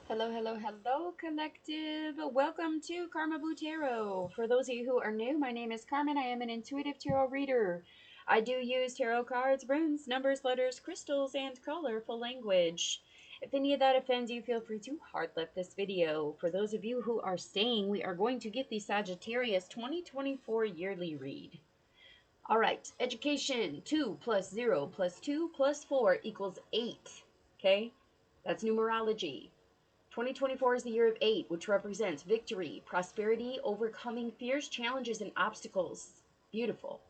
Hello, hello, hello, collective. Welcome to Carmaboo Tarot. For those of you who are new, my name is Carmen. I am an intuitive tarot reader. I do use tarot cards, runes, numbers, letters, crystals, and colorful language. If any of that offends you, feel free to hard left this video. For those of you who are staying, we are going to get the Sagittarius 2024 yearly read. All right, education, 2 plus 0 plus 2 plus 4 equals 8. Okay, that's numerology. 2024 is the year of 8, which represents victory, prosperity, overcoming fears, challenges, and obstacles. Beautiful.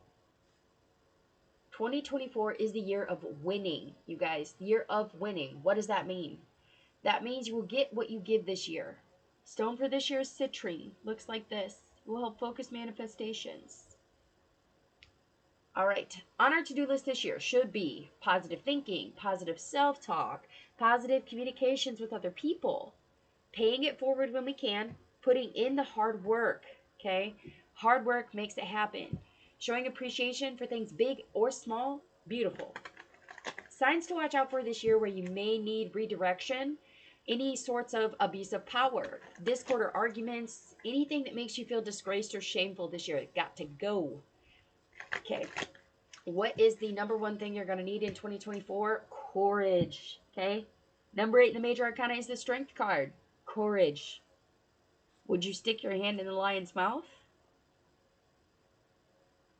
2024 is the year of winning, you guys. The year of winning. What does that mean? That means you will get what you give this year. Stone for this year is citrine. Looks like this. It will help focus manifestations. All right. On our to-do list this year should be positive thinking, positive self-talk, positive communications with other people, paying it forward when we can, putting in the hard work, okay? Hard work makes it happen. Showing appreciation for things big or small, beautiful. Signs to watch out for this year where you may need redirection, any sorts of abuse of power, discord or arguments, anything that makes you feel disgraced or shameful this year, it got to go. Okay, what is the number one thing you're going to need in 2024? Courage, okay? Number 8 in the major arcana is the strength card. Courage. Would you stick your hand in the lion's mouth?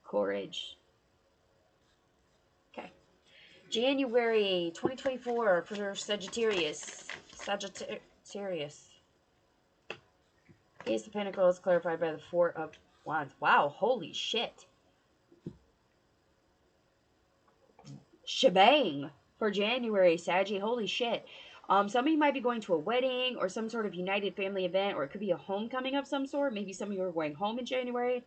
Courage. Okay. January 2024 for Sagittarius. Sagittarius. Ace of Pentacles clarified by the Four of Wands. Wow, holy shit. Shebang for January, Saggy. Holy shit. Some of you might be going to a wedding or some sort of united family event, or it could be a homecoming of some sort. Maybe some of you are going home in January.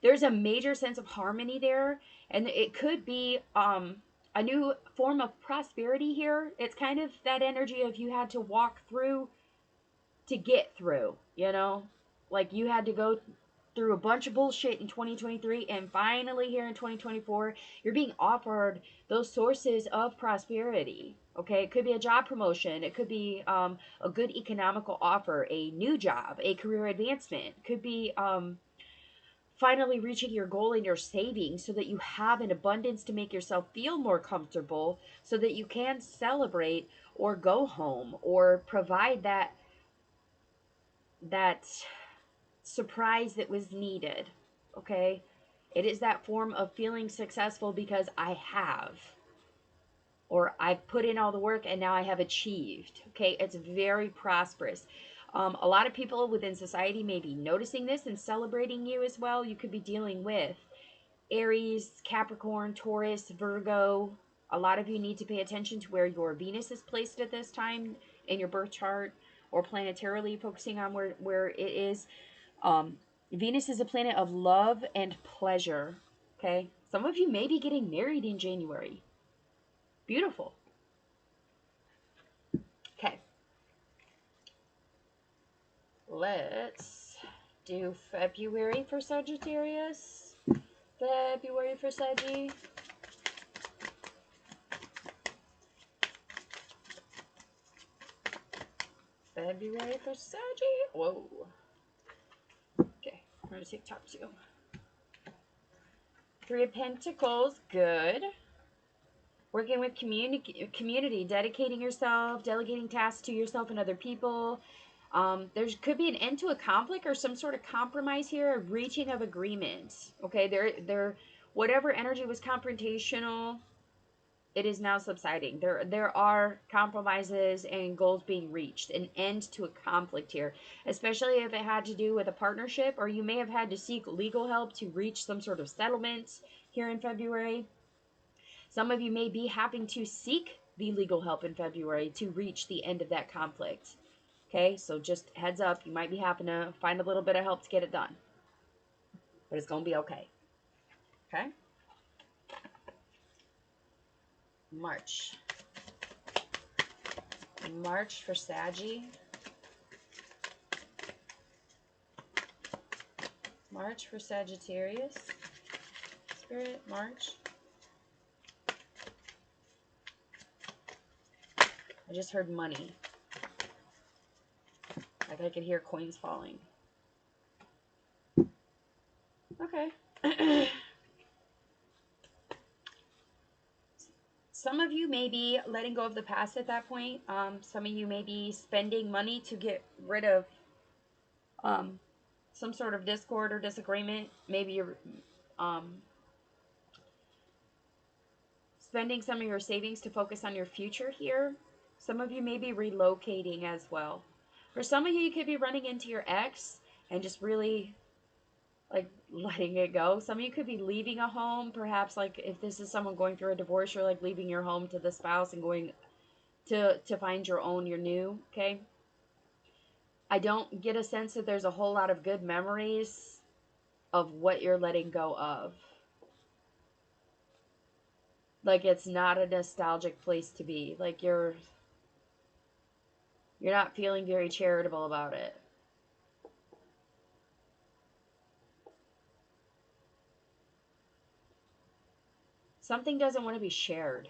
There's a major sense of harmony there, and it could be a new form of prosperity here. It's kind of that energy of you had to walk through to get through, you know? Like you had to go through a bunch of bullshit in 2023, and finally here in 2024 you're being offered those sources of prosperity. Okay, it could be a job promotion, it could be a good economical offer, a new job, a career advancement, it could be finally reaching your goal in your savings so that you have an abundance to make yourself feel more comfortable so that you can celebrate or go home or provide that surprise that was needed. Okay, it is that form of feeling successful because I have, or I've put in all the work and now I have achieved. Okay, it's very prosperous. A lot of people within society may be noticing this and celebrating you as well. You could be dealing with Aries, Capricorn, Taurus, Virgo. A lot of you need to pay attention to where your Venus is placed at this time in your birth chart, or planetarily focusing on where it is. Venus is a planet of love and pleasure. Okay, some of you may be getting married in January. Beautiful. Okay, let's do February for Sagittarius. February for Saggy. February for Saggy. Whoa. Okay, I'm going to take top 2. 3 of Pentacles. Good. Working with community, dedicating yourself, delegating tasks to yourself and other people. There could be an end to a conflict or some sort of compromise here, a reaching of agreement. Okay, whatever energy was confrontational, it is now subsiding. There are compromises and goals being reached, an end to a conflict here, especially if it had to do with a partnership, or you may have had to seek legal help to reach some sort of settlement here in February. Some of you may be having to seek the legal help in February to reach the end of that conflict. Okay, so just heads up, you might be having to find a little bit of help to get it done. But it's going to be okay. Okay? March. March for Saggy. March for Sagittarius. Spirit, March. I just heard money. Like I could hear coins falling. Okay. Some of you may be letting go of the past at that point. Some of you may be spending money to get rid of some sort of discord or disagreement. Maybe you're spending some of your savings to focus on your future here. Some of you may be relocating as well. For some of you, you could be running into your ex and just really like letting it go. Some of you could be leaving a home. Perhaps like if this is someone going through a divorce, you're like leaving your home to the spouse and going to find your own, your new, okay? I don't get a sense that there's a whole lot of good memories of what you're letting go of. Like it's not a nostalgic place to be. Like you're not feeling very charitable about it. Something doesn't want to be shared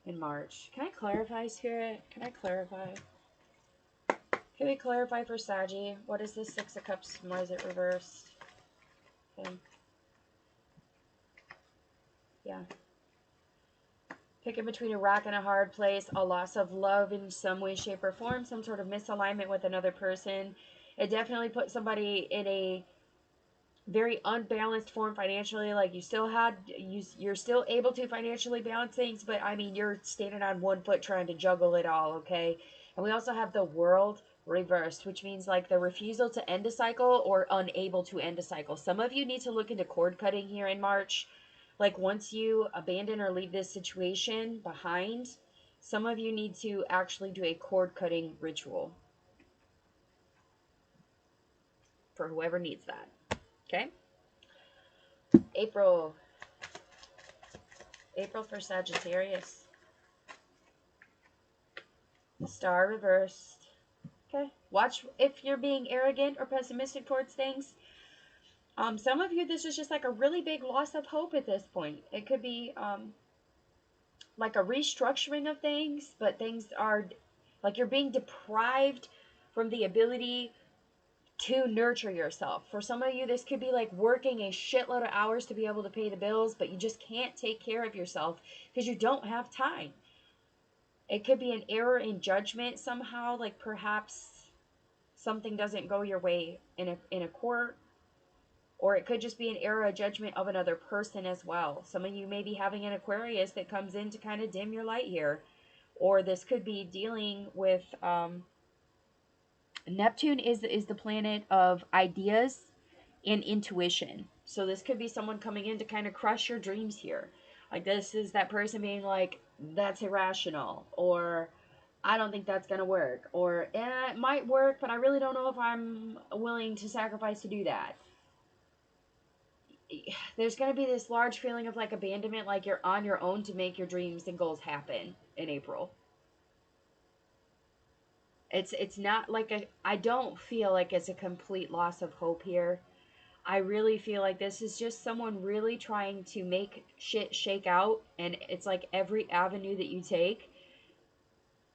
in March. Can I clarify, Spirit? Can I clarify? Can we clarify for Saggy? What is this Six of Cups? Why is it reversed? Okay. Yeah. Picking between a rock and a hard place, a loss of love in some way, shape, or form, some sort of misalignment with another person. It definitely put somebody in a very unbalanced form financially. Like you're still able to financially balance things, but I mean, you're standing on one foot trying to juggle it all, okay? And we also have the World reversed, which means like the refusal to end a cycle or unable to end a cycle. Some of you need to look into cord cutting here in March. Like once you abandon or leave this situation behind, some of you need to actually do a cord cutting ritual for whoever needs that. Okay? April for Sagittarius. Star reversed. Okay. Watch if you're being arrogant or pessimistic towards things. Some of you, this is just like a really big loss of hope at this point. It could be like a restructuring of things, but things are like you're being deprived from the ability to nurture yourself. For some of you, this could be like working a shitload of hours to be able to pay the bills, but you just can't take care of yourself because you don't have time. It could be an error in judgment somehow, like perhaps something doesn't go your way in a court, or it could just be an error of judgment of another person as well. Some of you may be having an Aquarius that comes in to kind of dim your light here, or this could be dealing with Neptune is the planet of ideas and intuition. So this could be someone coming in to kind of crush your dreams here. Like this is that person being like, that's irrational, or I don't think that's going to work, or it might work, but I really don't know if I'm willing to sacrifice to do that. There's going to be this large feeling of like abandonment, like you're on your own to make your dreams and goals happen in April. It's not like I don't feel like it's a complete loss of hope here. I really feel like this is just someone really trying to make shit shake out, and it's like every avenue that you take,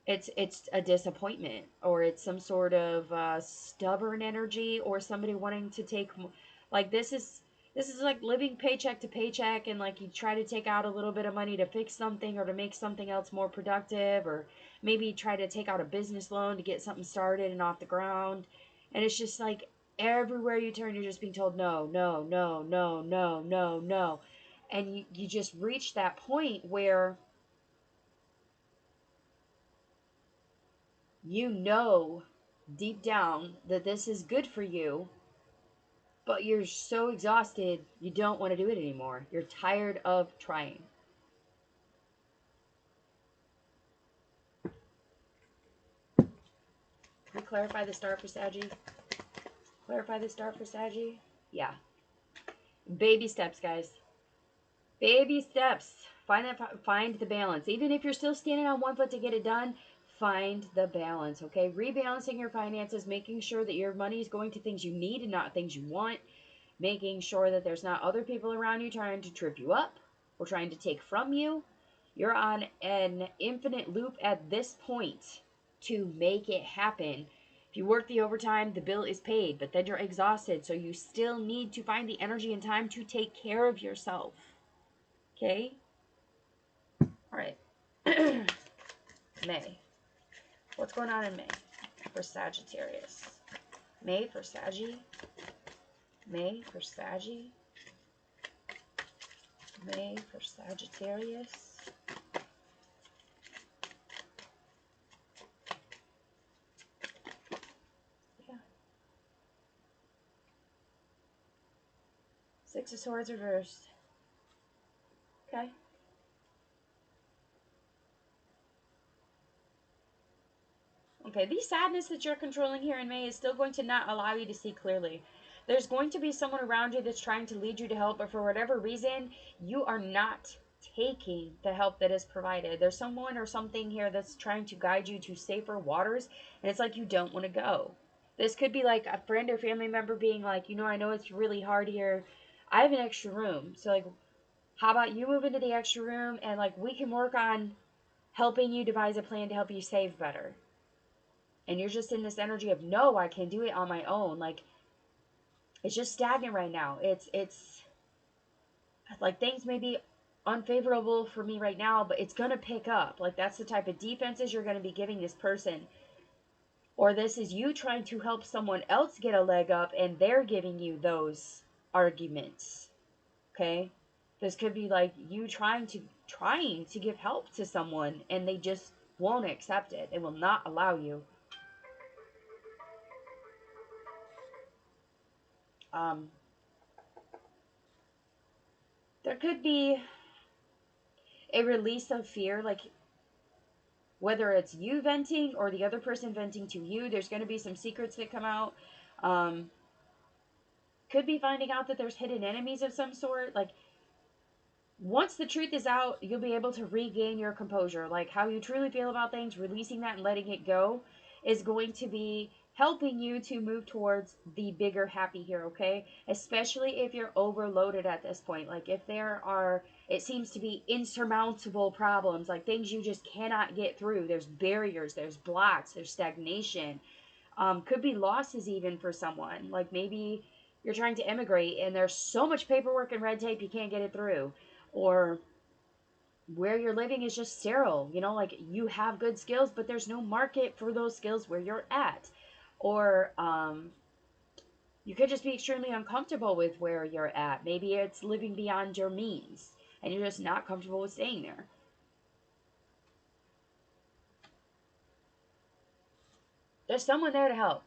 it's a disappointment, or it's some sort of stubborn energy, or somebody wanting to take like this is like living paycheck to paycheck, and like you try to take out a little bit of money to fix something or to make something else more productive, or maybe try to take out a business loan to get something started and off the ground, and it's just like everywhere you turn you're just being told no, no, no, no, no, no, no, and you just reach that point where you know deep down that this is good for you, but you're so exhausted you don't want to do it anymore. You're tired of trying. Can we clarify the star for Saggy? Clarify the star for Saggy? Yeah. Baby steps, guys. Baby steps. Find the balance. Even if you're still standing on one foot to get it done, find the balance, okay? Rebalancing your finances, making sure that your money is going to things you need and not things you want, making sure that there's not other people around you trying to trip you up or trying to take from you. You're on an infinite loop at this point. to make it happen. If you work the overtime, the bill is paid, but then you're exhausted, so you still need to find the energy and time to take care of yourself. Okay? All right. May. What's going on in May for Sagittarius? May for Saggy. May for Saggy. May for Sagittarius. Yeah. Six of Swords reversed. Okay. Okay, the sadness that you're controlling here in May is still going to not allow you to see clearly. There's going to be someone around you that's trying to lead you to help, but for whatever reason, you are not taking the help that is provided. There's someone or something here that's trying to guide you to safer waters, and it's like you don't want to go. This could be like a friend or family member being like, you know, I know it's really hard here. I have an extra room. So, like, how about you move into the extra room and, like, we can work on helping you devise a plan to help you save better. And you're just in this energy of, no, I can do it on my own. Like, it's just stagnant right now. It's like things may be unfavorable for me right now, but it's gonna pick up. Like, that's the type of defenses you're gonna be giving this person. Or this is you trying to help someone else get a leg up and they're giving you those arguments. Okay? This could be like you trying to give help to someone and they just won't accept it. They will not allow you. There could be a release of fear, like whether it's you venting or the other person venting to you. There's going to be some secrets that come out. Um, could be finding out that there's hidden enemies of some sort. Like, once the truth is out, you'll be able to regain your composure. Like, how you truly feel about things, releasing that and letting it go is going to be helping you to move towards the bigger happy here, okay? Especially if you're overloaded at this point. Like, if there are, it seems to be insurmountable problems, like things you just cannot get through. There's barriers, there's blocks, there's stagnation. Could be losses even for someone. Like, maybe you're trying to immigrate and there's so much paperwork and red tape you can't get it through. Or where you're living is just sterile, you know, like you have good skills, but there's no market for those skills where you're at. Or you could just be extremely uncomfortable with where you're at. Maybe it's living beyond your means and you're just not comfortable with staying there. There's someone there to help.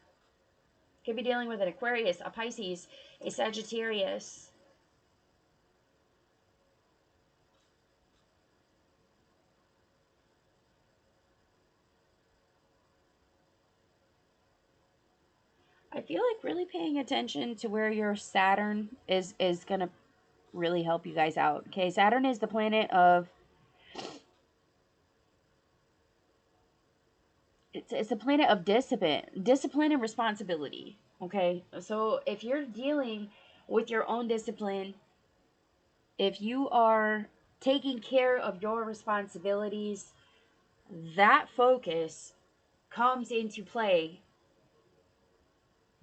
Could be dealing with an Aquarius, a Pisces, a Sagittarius. I feel like really paying attention to where your Saturn is going to really help you guys out. Okay, Saturn is the planet of, it's a planet of discipline and responsibility. Okay, so if you're dealing with your own discipline, if you are taking care of your responsibilities, that focus comes into play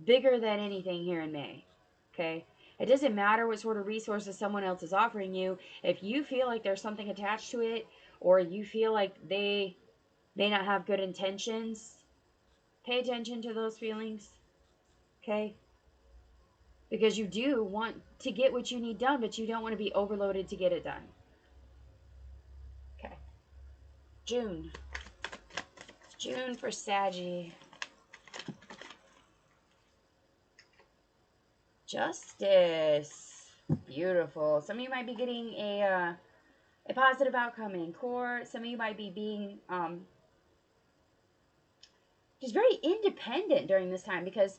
bigger than anything here in May. Okay, it doesn't matter what sort of resources someone else is offering you. If you feel like there's something attached to it, or you feel like they may not have good intentions, pay attention to those feelings. Okay, because you do want to get what you need done, but you don't want to be overloaded to get it done. Okay, June. June for Saggy. Justice. Beautiful. Some of you might be getting a positive outcome in court. Some of you might be being just very independent during this time because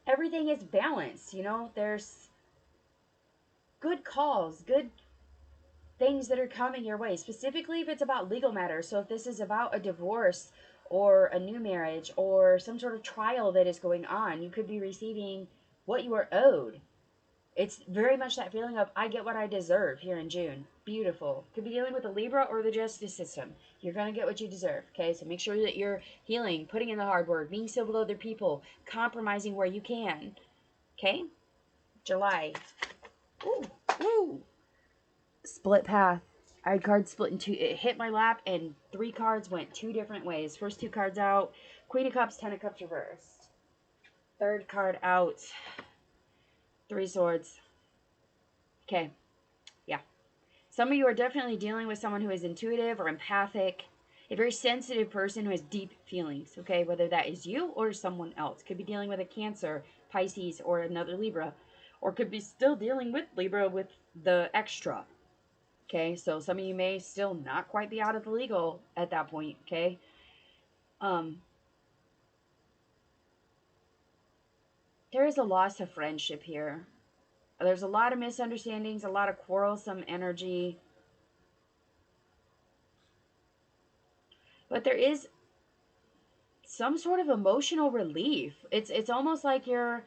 everything is balanced. You know, there's good calls, good things that are coming your way, specifically if it's about legal matters. So if this is about a divorce or a new marriage or some sort of trial that is going on, you could be receiving what you are owed. It's very much that feeling of, I get what I deserve here in June. Beautiful. Could be dealing with a Libra or the justice system. You're going to get what you deserve, okay? So make sure that you're healing, putting in the hard work, being civil to other people, compromising where you can, okay? July. Ooh, ooh. Split path. I had cards split in two. It hit my lap, and 3 cards went 2 different ways. First 2 cards out, Queen of Cups, 10 of Cups reversed. Third card out, 3 Swords. Okay, yeah. Some of you are definitely dealing with someone who is intuitive or empathic, a very sensitive person who has deep feelings, okay? Whether that is you or someone else. Could be dealing with a Cancer, Pisces, or another Libra. Or could be still dealing with Libra with the extra. Okay, so some of you may still not quite be out of the legal at that point, okay? There is a loss of friendship here. There's a lot of misunderstandings, a lot of quarrelsome energy. But there is some sort of emotional relief. It's almost like you're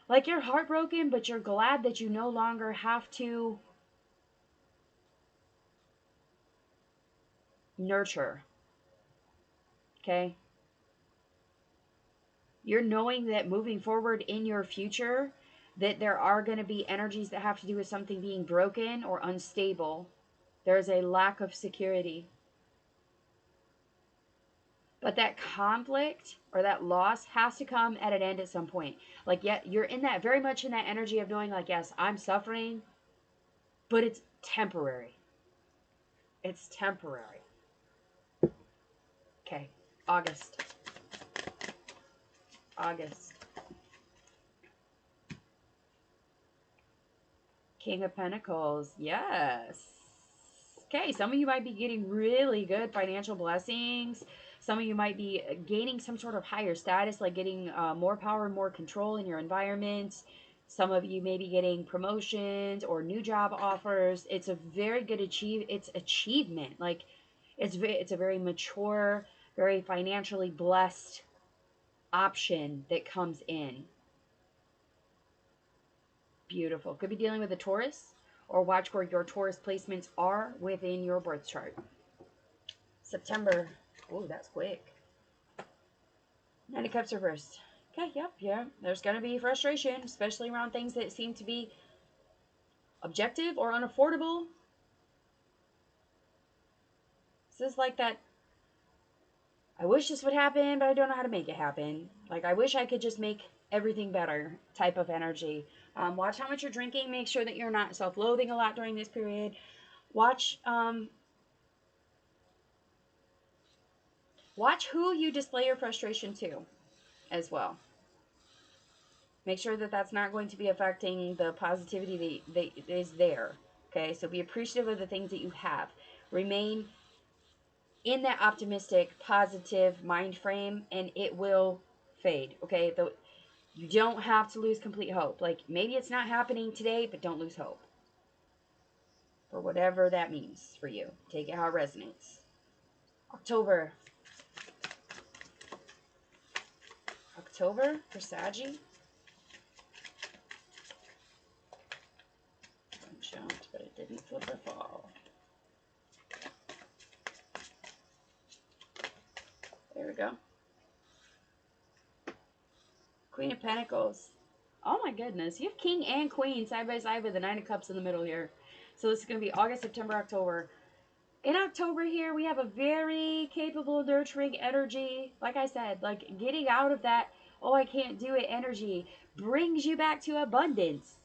heartbroken, but you're glad that you no longer have to nurture. Okay? You're knowing that moving forward in your future, that there are going to be energies that have to do with something being broken or unstable. There's a lack of security. But that conflict or that loss has to come at an end at some point. Like, yeah, you're in that, very much in that energy of knowing, like, yes, I'm suffering, but it's temporary. It's temporary. Okay, August. August. King of Pentacles. Yes. Okay, some of you might be getting really good financial blessings. Some of you might be gaining some sort of higher status, like getting more power and more control in your environment. Some of you may be getting promotions or new job offers. It's a very good achievement. Like it's a very mature, very financially blessed option that comes in. Beautiful. Could be dealing with a Taurus, or watch where your Taurus placements are within your birth chart. September. Oh, that's quick. 9 of Cups reversed. Okay, yep, yeah. There's going to be frustration, especially around things that seem to be objective or unaffordable. This is like that, I wish this would happen, but I don't know how to make it happen. Like, I wish I could just make everything better type of energy. Watch how much you're drinking. Make sure that you're not self-loathing a lot during this period. Watch who you display your frustration to as well. Make sure that that's not going to be affecting the positivity that is there. Okay, so be appreciative of the things that you have. Remain in that optimistic, positive mind frame, and it will fade. Okay, you don't have to lose complete hope. Like, maybe it's not happening today, but don't lose hope. For whatever that means for you. Take it how it resonates. October. October for Saggy. Jumped, but it didn't flip or fall. There we go. Queen of Pentacles. Oh my goodness. You have King and Queen side by side with the 9 of Cups in the middle here. So this is going to be August, September, October. In October here, we have a very capable, nurturing energy. Like I said, like getting out of that, oh, I can't do it energy brings you back to abundance.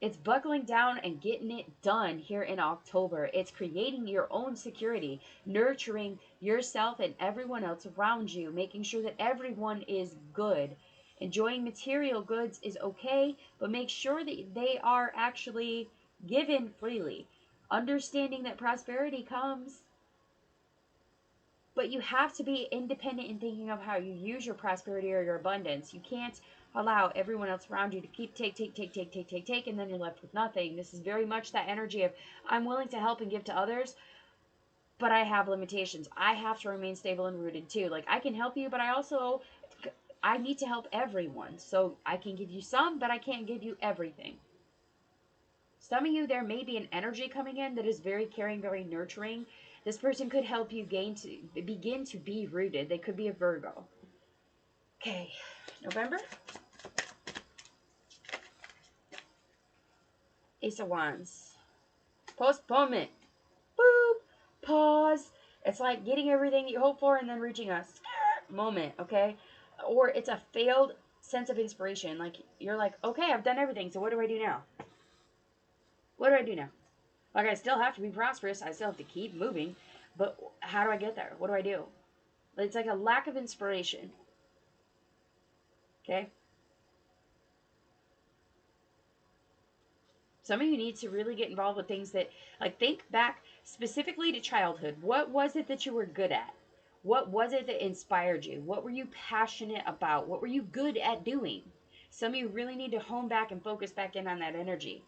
It's buckling down and getting it done here in October. It's creating your own security, nurturing yourself and everyone else around you, making sure that everyone is good. Enjoying material goods is okay, but make sure that they are actually given freely. Understanding that prosperity comes, but you have to be independent in thinking of how you use your prosperity or your abundance. You can't allow everyone else around you to keep take, and then you're left with nothing. This is very much that energy of, I'm willing to help and give to others, but I have limitations. I have to remain stable and rooted too. Like, I can help you, but I need to help everyone. So I can give you some, but I can't give you everything. Some of you, there may be an energy coming in that is very caring, very nurturing. This person could help you begin to be rooted. They could be a Virgo. Okay, November. Ace of Wands. Postponement. Boop. Pause. It's like getting everything you hope for and then reaching a moment, okay? Or it's a failed sense of inspiration. Like, you're like, okay, I've done everything, so what do I do now? What do I do now? Like, I still have to be prosperous. I still have to keep moving. But how do I get there? What do I do? It's like a lack of inspiration. Okay? Some of you need to really get involved with things that, like, think back specifically to childhood. What was it that you were good at? What was it that inspired you? What were you passionate about? What were you good at doing? Some of you really need to hone back and focus back in on that energy.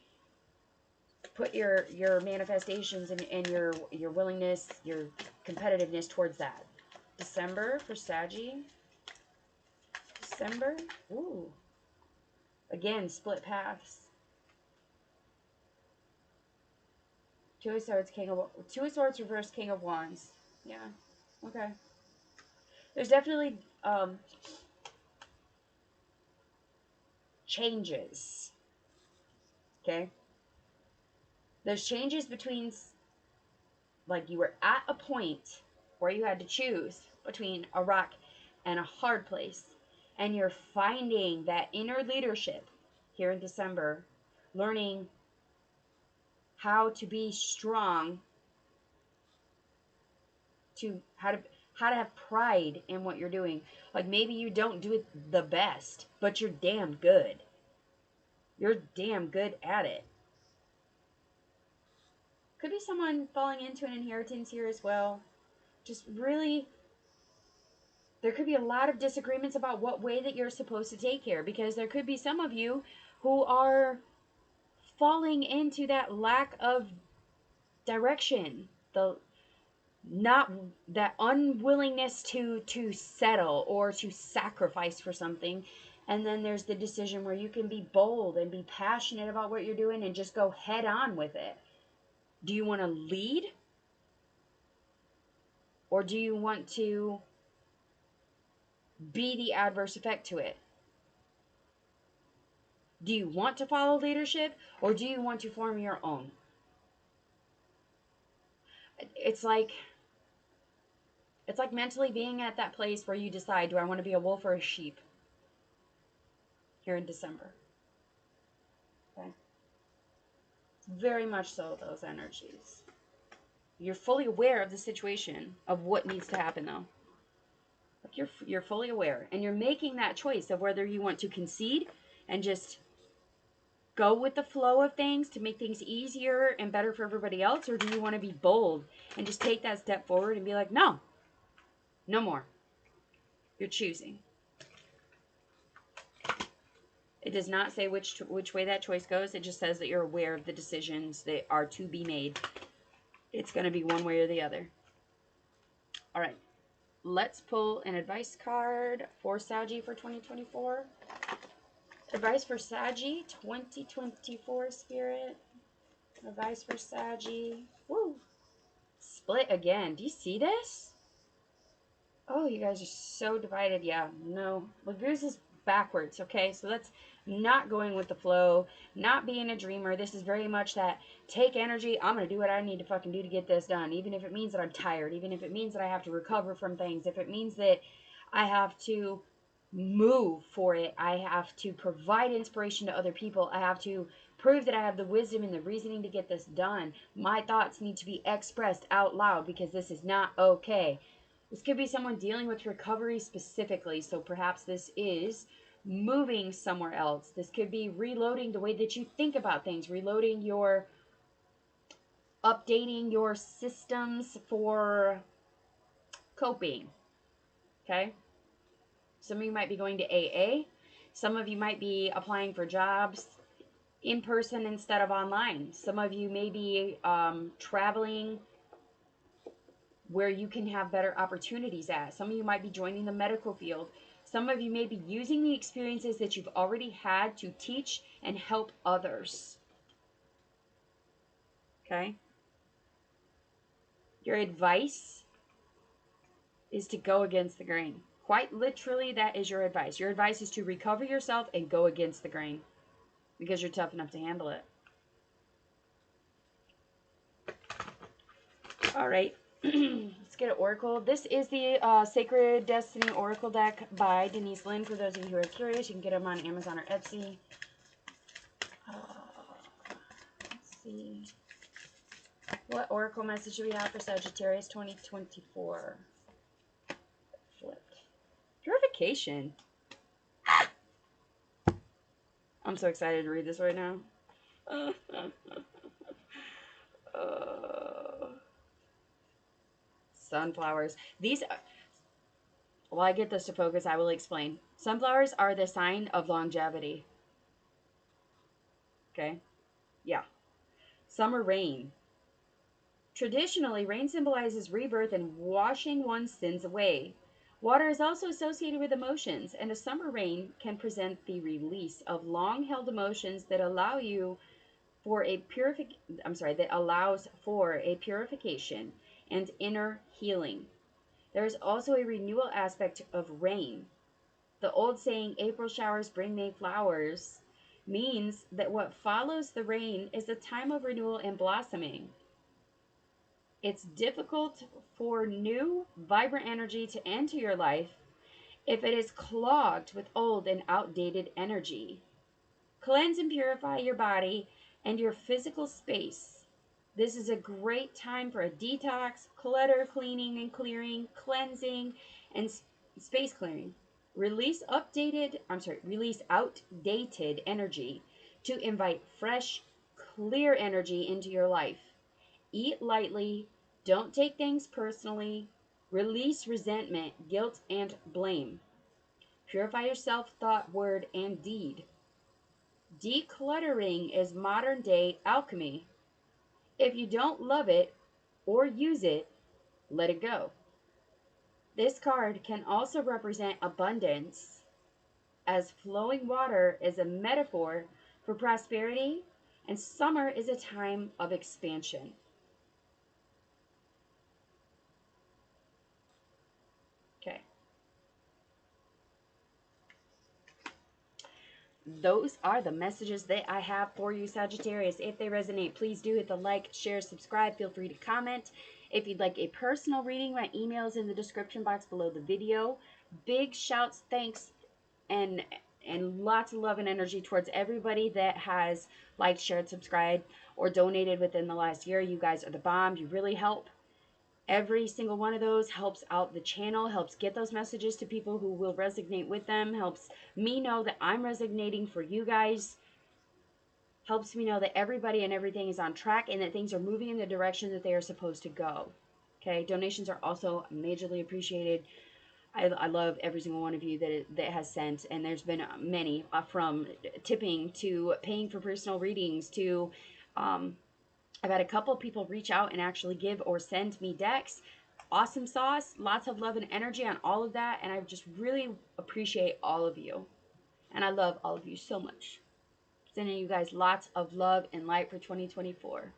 Put your manifestations and your willingness, your competitiveness towards that. December for Saggy. December. Ooh. Again, split paths. Two of Swords reverse, King of Wands. Yeah. Okay. There's definitely changes. Okay. There's changes between, like, you were at a point where you had to choose between a rock and a hard place, and you're finding that inner leadership here in December, learning how to be strong, how to have pride in what you're doing. Like, maybe you don't do it the best, but you're damn good. You're damn good at it. Could be someone falling into an inheritance here as well. Just really, there could be a lot of disagreements about what way that you're supposed to take care, because there could be some of you who are falling into that lack of direction, that unwillingness to settle or to sacrifice for something. And then there's the decision where you can be bold and be passionate about what you're doing and just go head on with it. Do you want to lead, or do you want to be the adverse effect to it? Do you want to follow leadership, or do you want to form your own? It's like mentally being at that place where you decide, do I want to be a wolf or a sheep here in December? Okay. Very much so, those energies. You're fully aware of the situation, of what needs to happen, though. Like, you're fully aware, and you're making that choice of whether you want to concede and just go with the flow of things to make things easier and better for everybody else, or do you want to be bold and just take that step forward and be like, no more. You're choosing. It does not say which way that choice goes. It just says that you're aware of the decisions that are to be made. It's going to be one way or the other. All right. Let's pull an advice card for Saggy for 2024. Advice for Saggy 2024, Spirit. Advice for Saggy. Woo. Split again. Do you see this? Oh, you guys are so divided. Yeah, no. Lagoose is backwards, okay? So that's not going with the flow, not being a dreamer. This is very much that take energy. I'm going to do what I need to fucking do to get this done, even if it means that I'm tired, even if it means that I have to recover from things, if it means that I have to move for it, I have to provide inspiration to other people, I have to prove that I have the wisdom and the reasoning to get this done. My thoughts need to be expressed out loud because this is not okay. This could be someone dealing with recovery specifically, so perhaps this is moving somewhere else. This could be reloading the way that you think about things, updating your systems for coping, okay? Some of you might be going to AA. Some of you might be applying for jobs in person instead of online. Some of you may be traveling where you can have better opportunities at. Some of you might be joining the medical field. Some of you may be using the experiences that you've already had to teach and help others. Okay? Your advice is to go against the grain. Quite literally, that is your advice. Your advice is to recover yourself and go against the grain because you're tough enough to handle it. All right. Let's get an oracle. This is the Sacred Destiny Oracle deck by Denise Lynn. For those of you who are curious, you can get them on Amazon or Etsy. Let's see. What oracle message do we have for Sagittarius 2024? Flipped. Purification. I'm so excited to read this right now. Sunflowers. These are, while I get this to focus, I will explain. Sunflowers are the sign of longevity. Okay? Yeah. Summer rain. Traditionally, rain symbolizes rebirth and washing one's sins away. Water is also associated with emotions, and a summer rain can present the release of long-held emotions that allow you for a that allows for a purification and inner healing. There is also a renewal aspect of rain. The old saying, April showers bring May flowers, means that what follows the rain is a time of renewal and blossoming. It's difficult for new, vibrant energy to enter your life if it is clogged with old and outdated energy. Cleanse and purify your body and your physical space. This is a great time for a detox, clutter cleaning and clearing, cleansing, and space clearing. Release outdated energy to invite fresh, clear energy into your life. Eat lightly, don't take things personally, release resentment, guilt, and blame. Purify yourself, thought, word, and deed. Decluttering is modern day alchemy. If you don't love it or use it, let it go. This card can also represent abundance, as flowing water is a metaphor for prosperity, and summer is a time of expansion. Okay. Those are the messages that I have for you, Sagittarius. If they resonate, please do hit the like, share, subscribe. Feel free to comment. If you'd like a personal reading, my email is in the description box below the video. Big shouts, thanks, and lots of love and energy towards everybody that has liked, shared, subscribed, or donated within the last year. You guys are the bomb. You really help. Every single one of those helps out the channel, helps get those messages to people who will resonate with them, helps me know that I'm resonating for you guys, helps me know that everybody and everything is on track and that things are moving in the direction that they are supposed to go. Okay, donations are also majorly appreciated. I love every single one of you that has sent, and there's been many, from tipping to paying for personal readings to I've had a couple people reach out and actually give or send me decks. Awesome sauce, lots of love and energy on all of that, and I just really appreciate all of you. And I love all of you so much. Sending you guys lots of love and light for 2024.